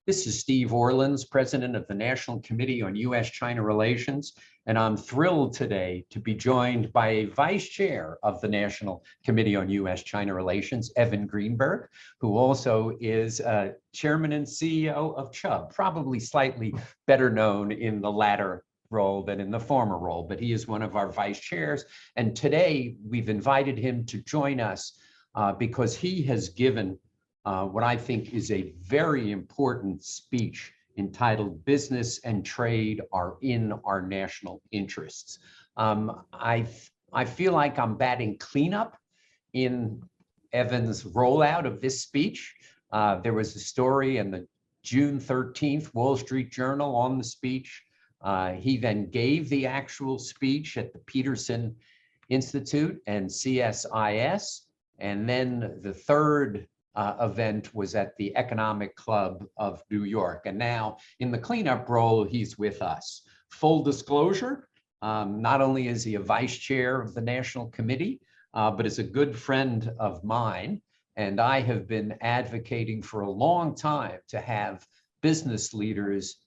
This is Steve Orlins, President of the National Committee on U.S.-China Relations, and I'm thrilled today to be joined by a Vice Chair of the National Committee on U.S.-China Relations, Evan Greenberg, who also is Chairman and CEO of Chubb, probably slightly better known in the latter role than in the former role, but he is one of our vice chairs. And today we've invited him to join us because he has given what I think is a very important speech entitled "Business and Trade Are in Our National Interests." I feel like I'm batting cleanup in Evan's rollout of this speech. There was a story in the June 13th Wall Street Journal on the speech. He then gave the actual speech at the Peterson Institute and CSIS. And then the third event was at the Economic Club of New York. And now in the cleanup role, he's with us. Full disclosure, not only is he a vice chair of the National Committee, but is a good friend of mine. And I have been advocating for a long time to have business leaders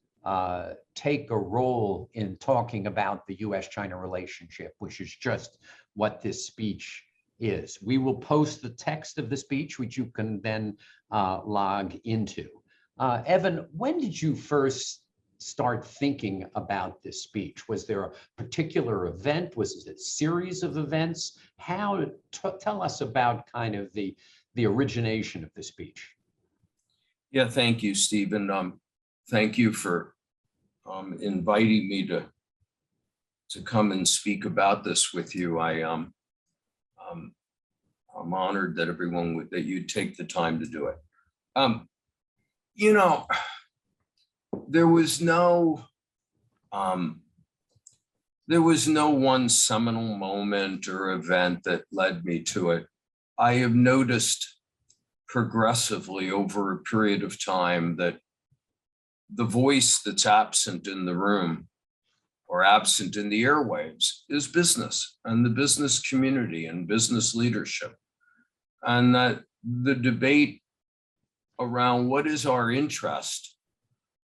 take a role in talking about the U.S.-China relationship, which is just what this speech is. We will post the text of the speech, which you can then log into. Evan, when did you first start thinking about this speech? Was there a particular event? Was it a series of events? Tell us about kind of the origination of the speech. Yeah, thank you, Stephen. Thank you for inviting me to come and speak about this with you. I'm honored that that you'd take the time to do it. There was no one seminal moment or event that led me to it. I have noticed progressively over a period of time that the voice that's absent in the room or absent in the airwaves is business and the business community and business leadership. And that the debate around what is our interest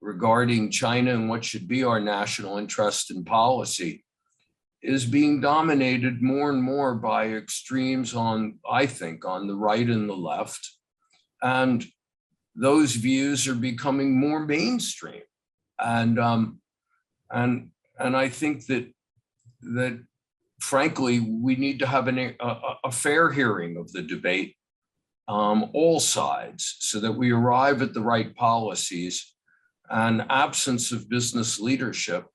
regarding China and what should be our national interest in policy is being dominated more and more by extremes I think, on the right and the left. And those views are becoming more mainstream. And I think that frankly, we need to have a fair hearing of the debate, all sides, so that we arrive at the right policies. And absence of business leadership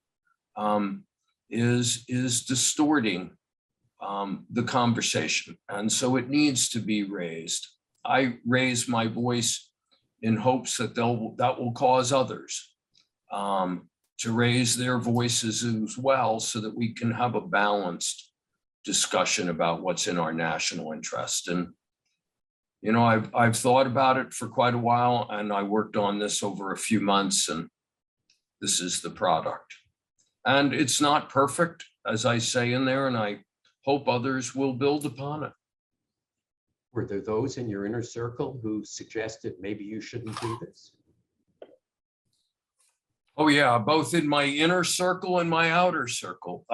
is distorting the conversation. And so it needs to be raised. I raise my voice in hopes that that will cause others to raise their voices as well, so that we can have a balanced discussion about what's in our national interest. And, I've thought about it for quite a while, and I worked on this over a few months, and this is the product. And it's not perfect, as I say in there, and I hope others will build upon it. Were there those in your inner circle who suggested maybe you shouldn't do this? Oh yeah, both in my inner circle and my outer circle.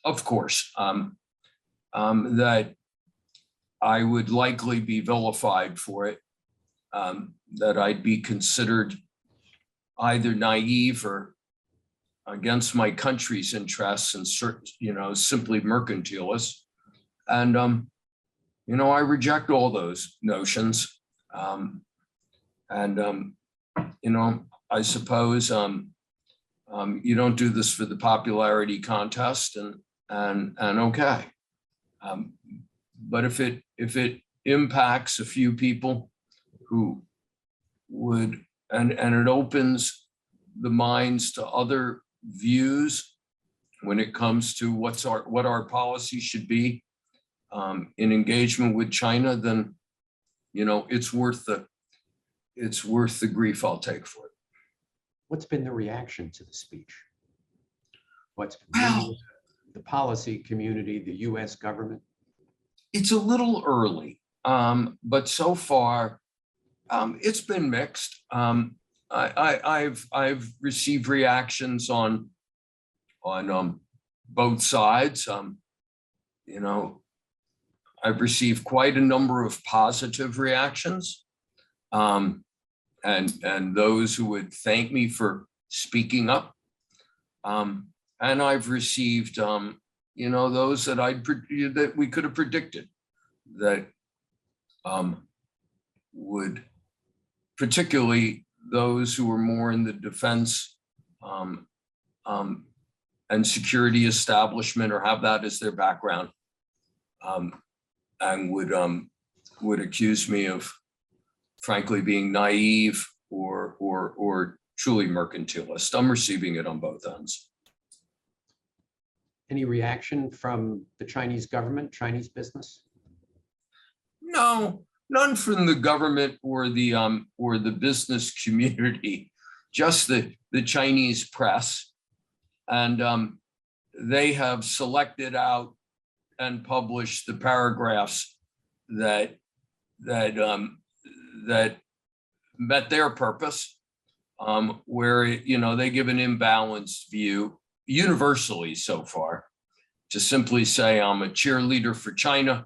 Of course, that I would likely be vilified for it, that I'd be considered either naive or against my country's interests and simply mercantilist. And I reject all those notions. I suppose you don't do this for the popularity contest, and okay. But if it impacts a few people who would, and it opens the minds to other views when it comes to what our policy should be in engagement with China, then it's worth the grief I'll take for it. What's been the reaction to the speech? What's been the policy community, the U.S. government? It's a little early, but so far it's been mixed. I've received reactions on both sides. You know, I've received quite a number of positive reactions, and those who would thank me for speaking up. And I've received, you know, those that that we could have predicted that would, particularly those who were more in the defense and security establishment or have that as their background, and would accuse me of, frankly, being naive or truly mercantilist. I'm receiving it on both ends. Any reaction from the Chinese government, Chinese business? No, none from the government or the business community, just the Chinese press. And they have selected out and published the paragraphs that met their purpose, where, you know, they give an imbalanced view universally so far, to simply say I'm a cheerleader for China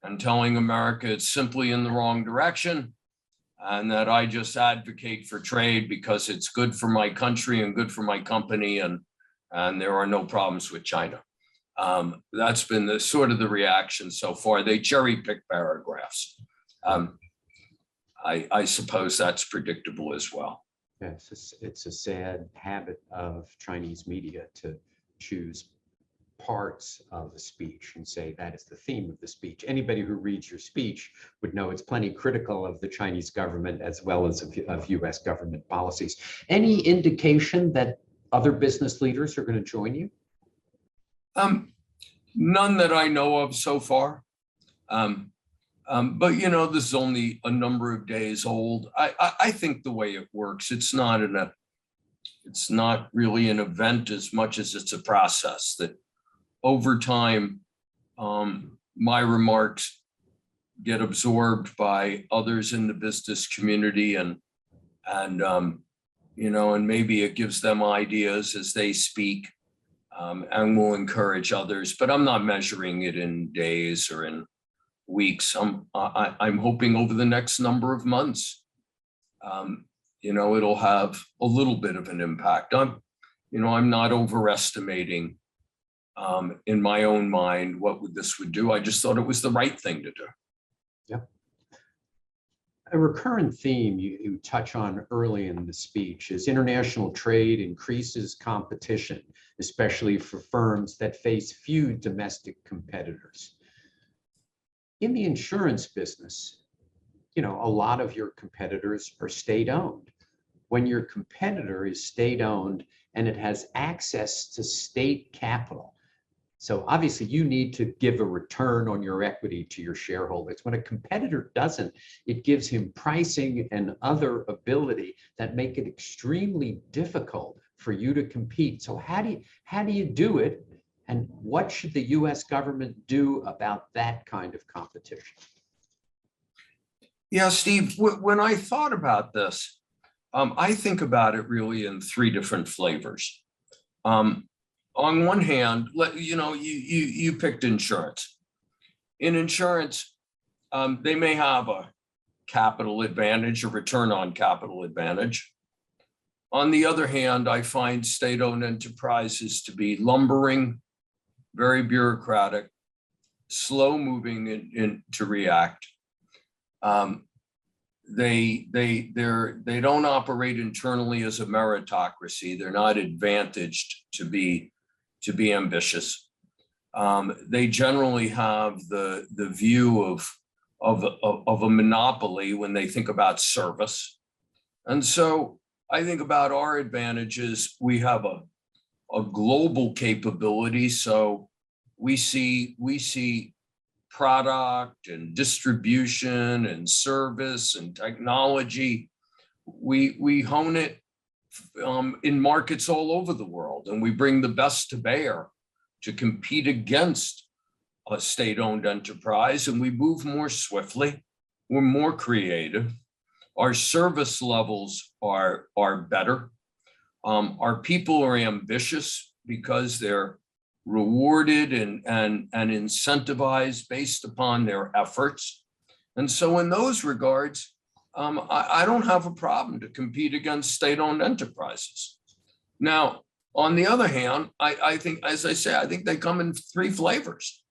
and telling America it's simply in the wrong direction, and that I just advocate for trade because it's good for my country and good for my company, and there are no problems with China. That's been the sort of the reaction so far. They cherry pick paragraphs. I suppose that's predictable as well. Yes, it's a sad habit of Chinese media to choose parts of a speech and say that is the theme of the speech. Anybody who reads your speech would know it's plenty critical of the Chinese government as well as of U.S. government policies. Any indication that other business leaders are going to join you? None that I know of so far. But, you know, this is only a number of days old. I think the way it works, it's not really an event as much as it's a process that over time, my remarks get absorbed by others in the business community, and you know, and maybe it gives them ideas as they speak, and will encourage others. But I'm not measuring it in days or in weeks. I'm hoping over the next number of months, you know, it'll have a little bit of an impact. I'm not overestimating in my own mind what this would do. I just thought it was the right thing to do. Yeah. A recurrent theme you touch on early in the speech is international trade increases competition, especially for firms that face few domestic competitors. In the insurance business, you know, a lot of your competitors are state-owned. When your competitor is state-owned and it has access to state capital, so obviously you need to give a return on your equity to your shareholders. When a competitor doesn't, it gives him pricing and other ability that make it extremely difficult for you to compete. So how do you do it? And what should the U.S. government do about that kind of competition? Yeah, Steve, when I thought about this, I think about it really in three different flavors. On one hand, you know, you picked insurance. In insurance, they may have a capital advantage, a return on capital advantage. On the other hand, I find state-owned enterprises to be lumbering, very bureaucratic, slow moving to react. They don't operate internally as a meritocracy. They're not advantaged to be ambitious. They generally have the view of a monopoly when they think about service. And so I think about our advantages. We have a global capability. So we see product and distribution and service and technology. We hone it in markets all over the world, and we bring the best to bear to compete against a state-owned enterprise, and we move more swiftly. We're more creative. Our service levels are better. Our people are ambitious because they're rewarded and incentivized based upon their efforts. And so in those regards, I don't have a problem to compete against state-owned enterprises. Now, on the other hand, I think, as I say, I think they come in three flavors.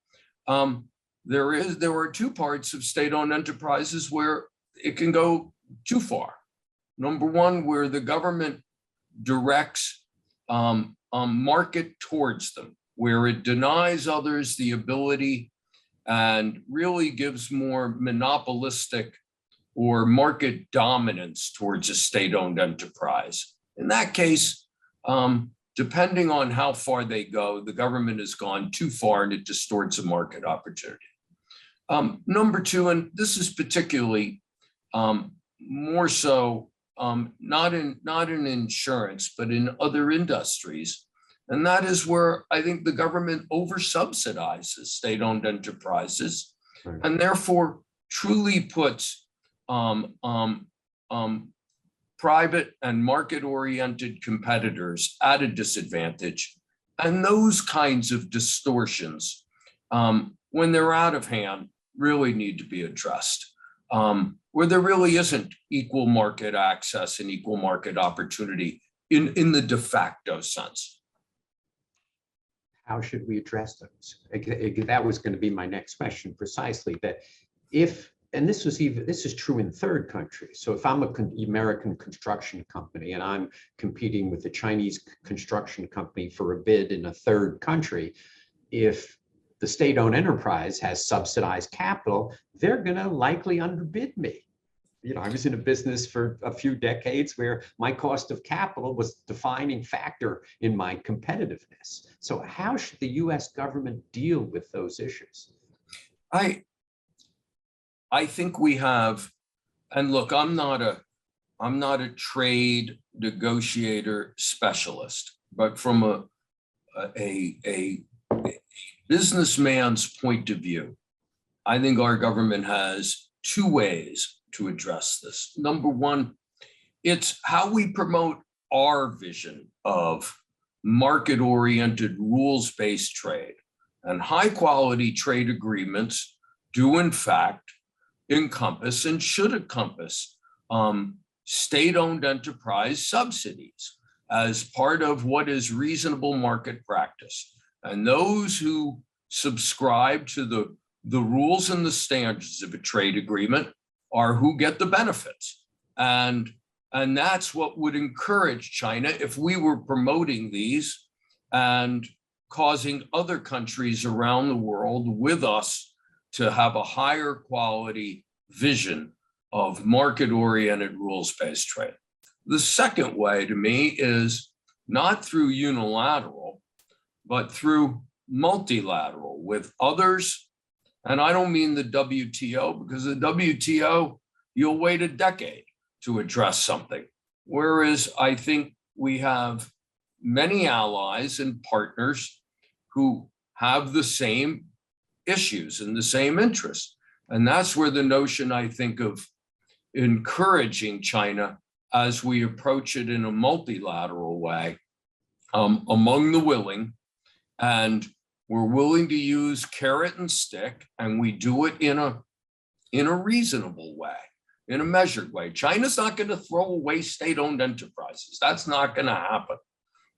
There are two parts of state-owned enterprises where it can go too far. Number one, where the government directs market towards them, where it denies others the ability and really gives more monopolistic or market dominance towards a state-owned enterprise. In that case, depending on how far they go, the government has gone too far and it distorts a market opportunity. Number two, and this is particularly more so not in insurance, but in other industries. And that is where I think the government over-subsidizes state-owned enterprises, right, and therefore truly puts private and market-oriented competitors at a disadvantage. And those kinds of distortions, when they're out of hand, really need to be addressed. Where there really isn't equal market access and equal market opportunity in the de facto sense. How should we address those? That was going to be my next question, precisely, that if, and this is true in third countries. So if I'm an American construction company and I'm competing with a Chinese construction company for a bid in a third country, if the state-owned enterprise has subsidized capital, they're going to likely underbid me. You know, I was in a business for a few decades where my cost of capital was the defining factor in my competitiveness. So how should the U.S. government deal with those issues? I think we have, and look, I'm not a trade negotiator specialist, but from a businessman's point of view, I think our government has two ways to address this. Number one, it's how we promote our vision of market-oriented, rules-based trade. And high-quality trade agreements do, in fact, encompass and should encompass state-owned enterprise subsidies as part of what is reasonable market practice. And those who subscribe to the rules and the standards of a trade agreement are who get the benefits. And that's what would encourage China if we were promoting these and causing other countries around the world with us to have a higher quality vision of market-oriented rules-based trade. The second way to me is not through unilateral, but through multilateral with others. And I don't mean the WTO, because the WTO, you'll wait a decade to address something. Whereas I think we have many allies and partners who have the same issues and the same interests. And that's where the notion, I think, of encouraging China as we approach it in a multilateral way among the willing, and we're willing to use carrot and stick, and we do it in a reasonable way, in a measured way. China's not going to throw away state-owned enterprises. That's not going to happen.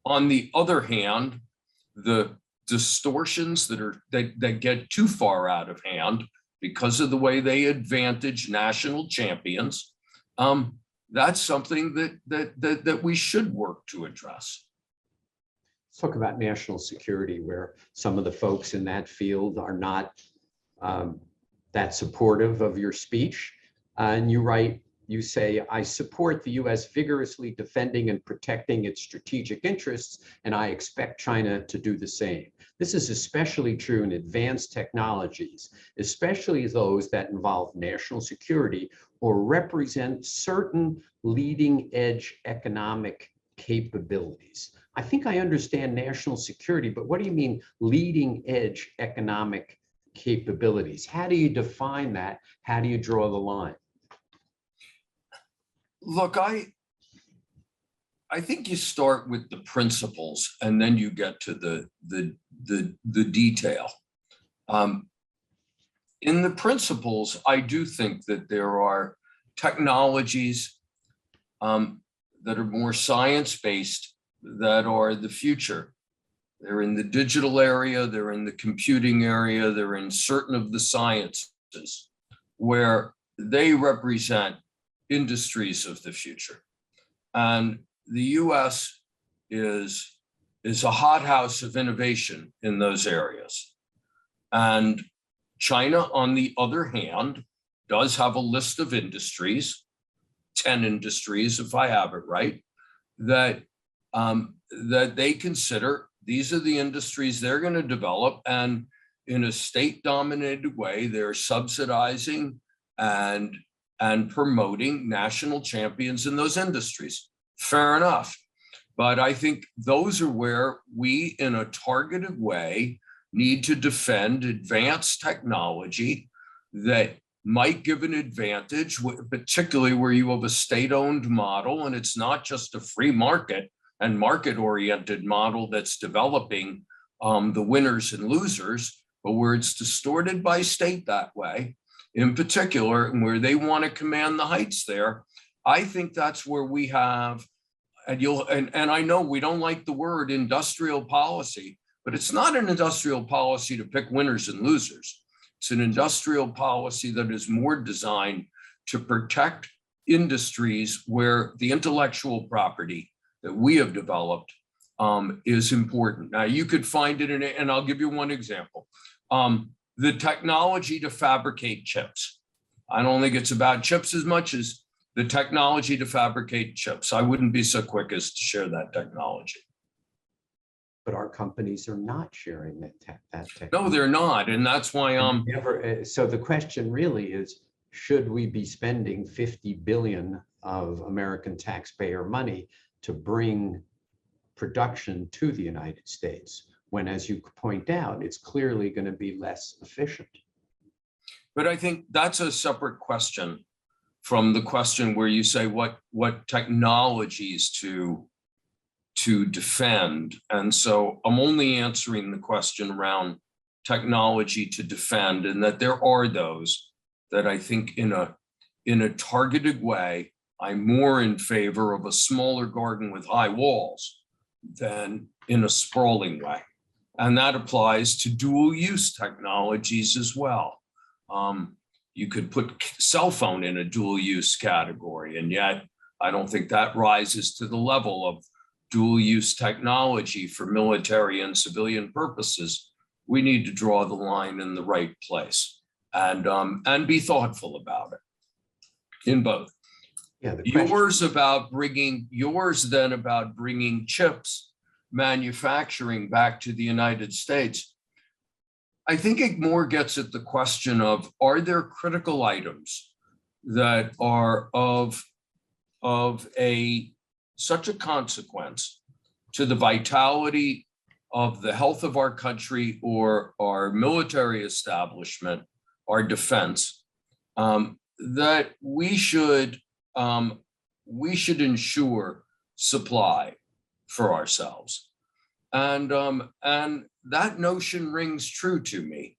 On the other hand, the distortions that get too far out of hand because of the way they advantage national champions, that's something that we should work to address. Let's talk about national security, where some of the folks in that field are not that supportive of your speech. And you say, I support the U.S. vigorously defending and protecting its strategic interests, and I expect China to do the same. This is especially true in advanced technologies, especially those that involve national security or represent certain leading edge economic capabilities. I think I understand national security, but what do you mean leading edge economic capabilities? How do you define that? How do you draw the line? Look, I think you start with the principles and then you get to the detail. In the principles, I do think that there are technologies that are more science-based that are the future. They're in the digital area, they're in the computing area, they're in certain of the sciences where they represent industries of the future. And the U.S. is a hothouse of innovation in those areas. And China, on the other hand, does have a list of industries, 10 industries, if I have it right, that they consider these are the industries they're going to develop, and in a state-dominated way, they're subsidizing and promoting national champions in those industries. Fair enough. But I think those are where we, in a targeted way, need to defend advanced technology that might give an advantage, particularly where you have a state-owned model and it's not just a free market and market-oriented model that's developing the winners and losers, but where it's distorted by state that way, in particular, and where they want to command the heights there. I think that's where we have, and I know we don't like the word industrial policy, but it's not an industrial policy to pick winners and losers. It's an industrial policy that is more designed to protect industries where the intellectual property that we have developed is important. Now, you could find it in, and I'll give you one example. The technology to fabricate chips. I don't think it's about chips as much as the technology to fabricate chips. I wouldn't be so quick as to share that technology. But our companies are not sharing that technology. No, they're not, and that's why so the question really is, should we be spending 50 billion of American taxpayer money to bring production to the United States, when, as you point out, it's clearly going to be less efficient? But I think that's a separate question from the question where you say what technologies to defend. And so I'm only answering the question around technology to defend, and that there are those that I think in a targeted way, I'm more in favor of a smaller garden with high walls than in a sprawling way. And that applies to dual use technologies as well. You could put cell phone in a dual use category, and yet I don't think that rises to the level of dual use technology for military and civilian purposes. We need to draw the line in the right place and be thoughtful about it in both. Yeah, yours then about bringing chips manufacturing back to the United States. I think it more gets at the question of, are there critical items that are of such a consequence to the vitality of the health of our country or our military establishment, our defense, that we should ensure supply for ourselves. And that notion rings true to me.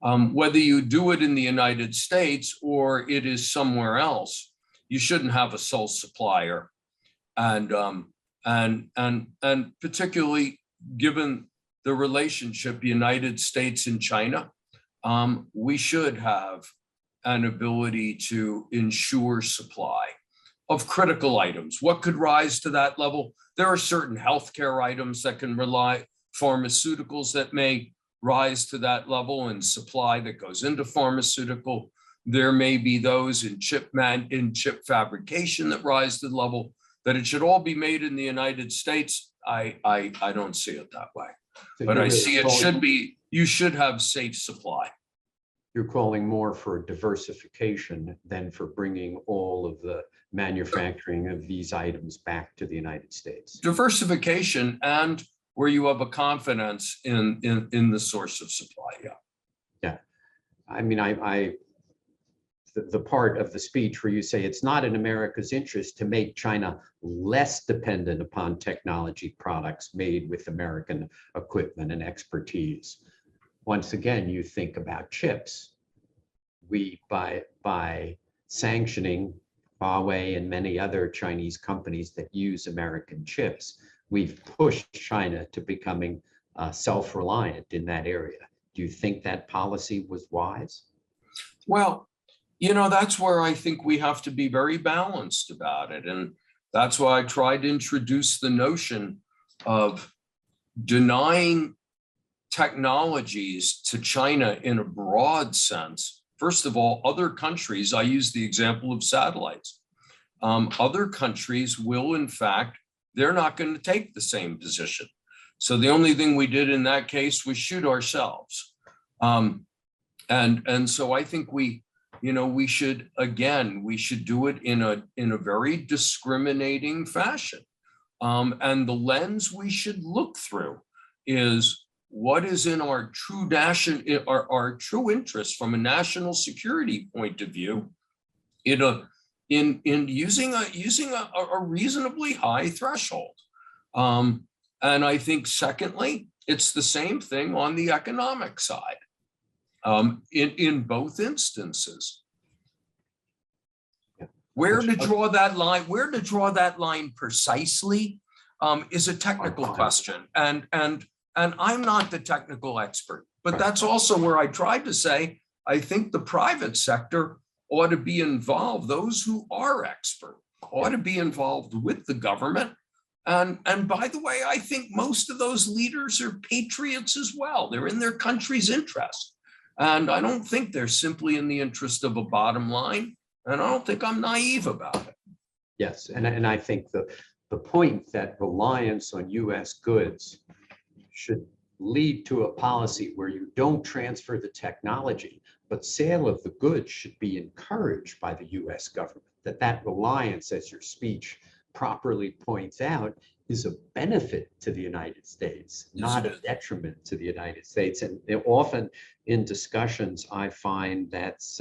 Whether you do it in the United States or it is somewhere else, you shouldn't have a sole supplier. And particularly given the relationship United States and China, we should have an ability to ensure supply of critical items. What could rise to that level? There are certain healthcare items that can rely, pharmaceuticals that may rise to that level, and supply that goes into pharmaceutical. There may be those in chip fabrication that rise to the level. That it should all be made in the United States, I don't see it that way. So but I see it should be, you should have safe supply. You're calling more for diversification than for bringing all of the manufacturing of these items back to the United States. Diversification, and where you have a confidence in the source of supply. Yeah. I mean, I the part of the speech where you say it's not in America's interest to make China less dependent upon technology products made with American equipment and expertise. Once again, you think about chips. We, by sanctioning Huawei and many other Chinese companies that use American chips, we've pushed China to becoming self-reliant in that area. Do you think that policy was wise? Well, that's where I think we have to be very balanced about it. And that's why I tried to introduce the notion of denying technologies to China in a broad sense. First of all, other countries, I use the example of satellites. Other countries will, in fact, they're not going to take the same position. So the only thing we did in that case was shoot ourselves. And so I think we should do it in a very discriminating fashion. And the lens we should look through is what is in our true interest from a national security point of view in using a reasonably high threshold. And I think secondly, it's the same thing on the economic side. In both instances, where to draw that line precisely is a technical question, and I'm not the technical expert, but that's also where I tried to say I think the private sector ought to be involved. Those who are expert ought to be involved with the government. And by the way, I think most of those leaders are patriots as well. They're in their country's interest. And I don't think they're simply in the interest of a bottom line. And I don't think I'm naive about it. Yes, and I think the point that reliance on US goods should lead to a policy where you don't transfer the technology, but sale of the goods should be encouraged by the US government. That reliance, as your speech properly points out, is a benefit to the United States, not a detriment to the United States. And often in discussions, I find that's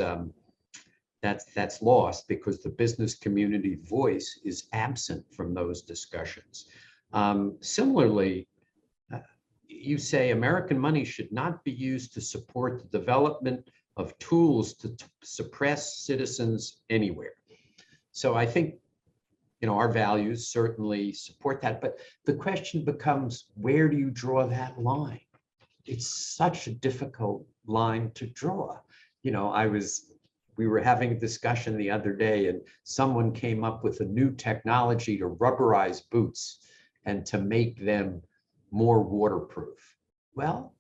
lost because the business community voice is absent from those discussions. Similarly, you say American money should not be used to support the development of tools to suppress citizens anywhere. So I think our values certainly support that, but the question becomes, where do you draw that line? It's such a difficult line to draw. We were having a discussion the other day and someone came up with a new technology to rubberize boots and to make them more waterproof. Well,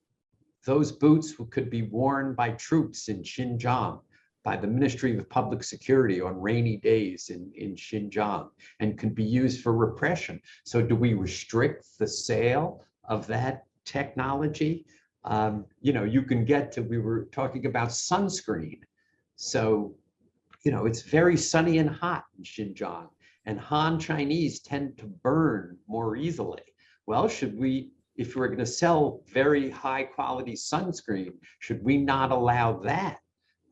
those boots could be worn by troops in Xinjiang, by the Ministry of Public Security on rainy days in Xinjiang, and can be used for repression. So do we restrict the sale of that technology? You can get to, we were talking about sunscreen. So, it's very sunny and hot in Xinjiang, and Han Chinese tend to burn more easily. Well, if we're going to sell very high quality sunscreen, should we not allow that?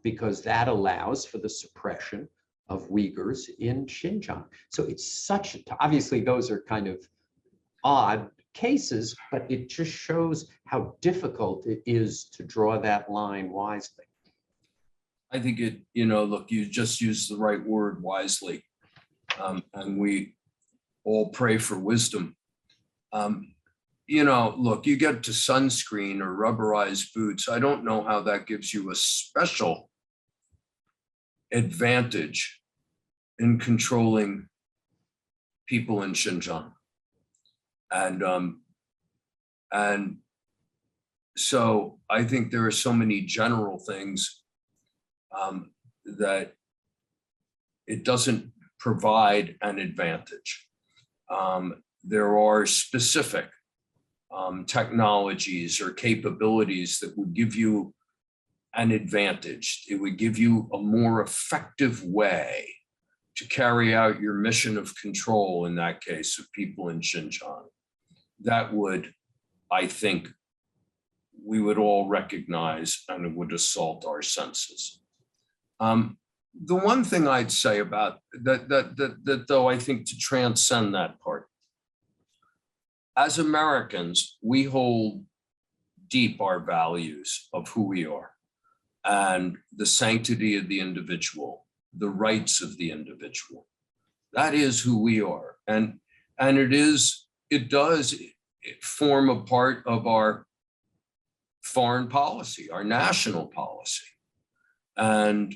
Because that allows for the suppression of Uyghurs in Xinjiang. So it's obviously those are kind of odd cases, but it just shows how difficult it is to draw that line wisely. I think look, you just used the right word, wisely. And we all pray for wisdom. Look, you get to sunscreen or rubberized boots. I don't know how that gives you a special advantage in controlling people in Xinjiang. And so I think there are so many general things that it doesn't provide an advantage. There are specific technologies or capabilities that would give you an advantage. It would give you a more effective way to carry out your mission of control, in that case, of people in Xinjiang. That would, I think, we would all recognize, and it would assault our senses. the one thing I'd say about that, though, I think to transcend that part, as Americans, we hold deep our values of who we are and the sanctity of the individual, the rights of the individual. That is who we are. And it does form a part of our foreign policy, our national policy. And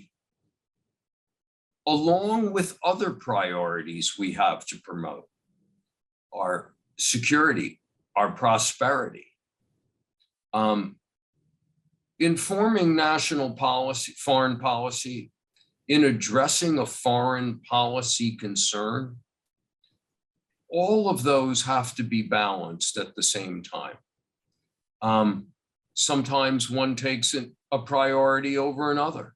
along with other priorities we have to promote, our security, our prosperity, informing national policy, foreign policy, in addressing a foreign policy concern, all of those have to be balanced at the same time. Sometimes one takes a priority over another.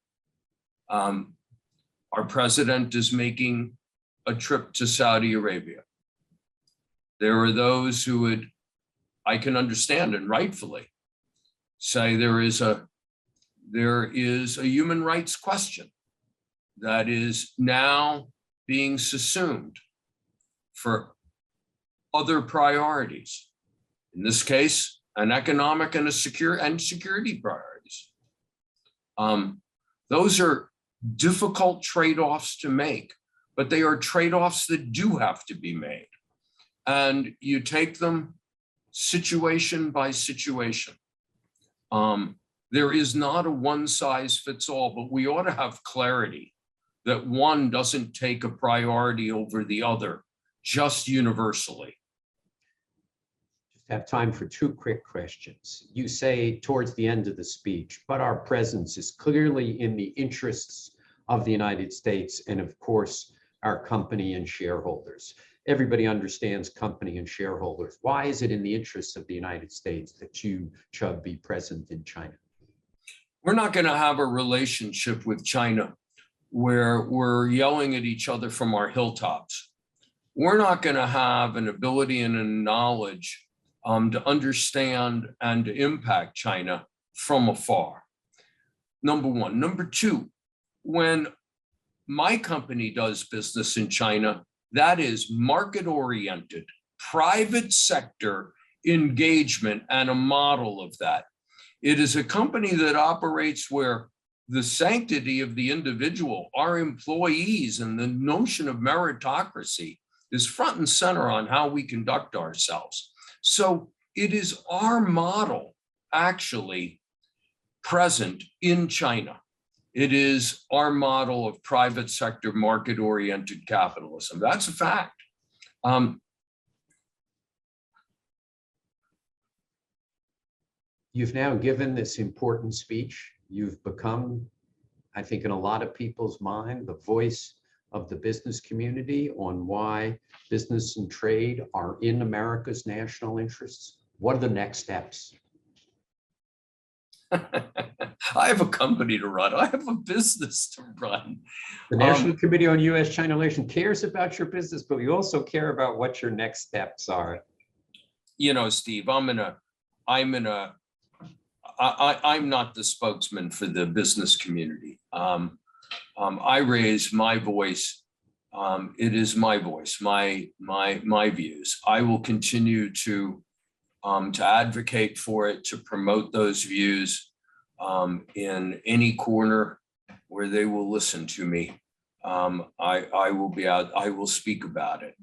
Our president is making a trip to Saudi Arabia. There are those who would, I can understand and rightfully, say there is a human rights question that is now being subsumed for other priorities. In this case, an economic and security priorities. Those are difficult trade-offs to make, but they are trade-offs that do have to be made. And you take them situation by situation. There is not a one size fits all, but we ought to have clarity that one doesn't take a priority over the other, just universally. Just have time for two quick questions. You say towards the end of the speech, but our presence is clearly in the interests of the United States and of course, our company and shareholders. Everybody understands company and shareholders. Why is it in the interests of the United States that you, Chubb, be present in China? We're not going to have a relationship with China where we're yelling at each other from our hilltops. We're not going to have an ability and a knowledge to understand and to impact China from afar. Number one. Number two, when my company does business in China, that is market-oriented, private sector engagement and a model of that. It is a company that operates where the sanctity of the individual, our employees, and the notion of meritocracy is front and center on how we conduct ourselves. So it is our model actually present in China. It is our model of private sector market-oriented capitalism. That's a fact. You've now given this important speech. You've become, I think, in a lot of people's mind, the voice of the business community on why business and trade are in America's national interests. What are the next steps? I have a company to run. I have a business to run. The National Committee on U.S.-China Relations cares about your business, but we also care about what your next steps are. You know, Steve, I'm not the spokesman for the business community. I raise my voice. It is my voice, my views. I will continue to advocate for it, to promote those views in any corner where they will listen to me. I will be out. I will speak about it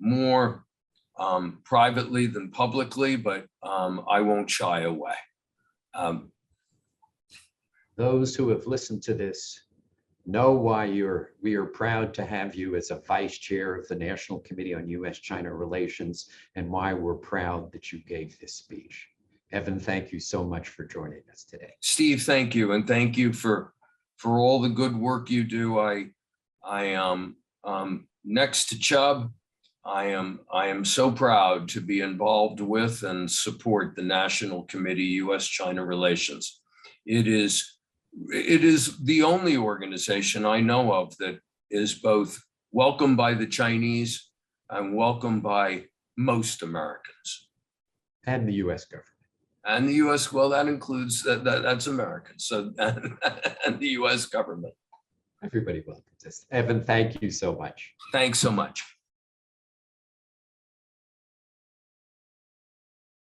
more privately than publicly, but I won't shy away. Those who have listened to this know why we are proud to have you as a vice chair of the National Committee on U.S.-China Relations and why we're proud that you gave this speech. Evan, thank you so much for joining us today. Steve, thank you. And thank you for all the good work you do. I am next to Chubb. I am so proud to be involved with and support the National Committee U.S.-China Relations. It is the only organization I know of that is both welcomed by the Chinese and welcomed by most Americans. And the U.S. government. And the U.S., well, that includes, that's American, so, and the U.S. government. Everybody welcomes us. Evan, thank you so much. Thanks so much.